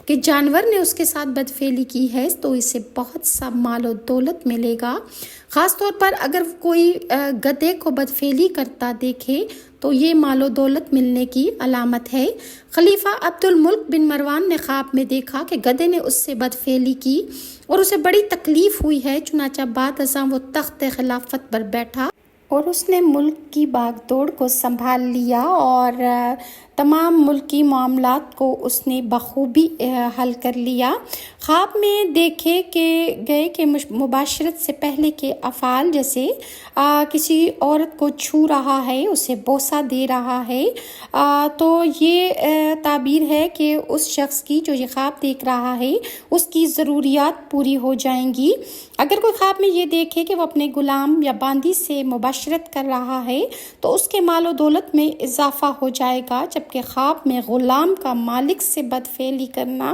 کہ جانور نے اس کے ساتھ بدفعلی کی ہے تو اسے بہت سا مال و دولت ملے گا، خاص طور پر اگر کوئی گدھے کو بدفعلی کرتا دیکھے تو یہ مال و دولت ملنے کی علامت ہے۔ خلیفہ عبد الملک بن مروان نے خواب میں دیکھا کہ گدھے نے اس سے بدفعلی کی اور اسے بڑی تکلیف ہوئی ہے، چنانچہ بعد ازاں وہ تخت خلافت پر بیٹھا اور اس نے ملک کی باغ دوڑ کو سنبھال لیا اور تمام ملکی معاملات کو اس نے بخوبی حل کر لیا۔ خواب میں دیکھے گئے کہ مباشرت سے پہلے کے افعال جیسے کسی عورت کو چھو رہا ہے، اسے بوسہ دے رہا ہے، تو یہ تعبیر ہے کہ اس شخص کی جو یہ خواب دیکھ رہا ہے اس کی ضروریات پوری ہو جائیں گی۔ اگر کوئی خواب میں یہ دیکھے کہ وہ اپنے غلام یا باندی سے مباشرت کر رہا ہے تو اس کے مال و دولت میں اضافہ ہو جائے گا، جبکہ خواب میں غلام کا مالک سے بدفعلی کرنا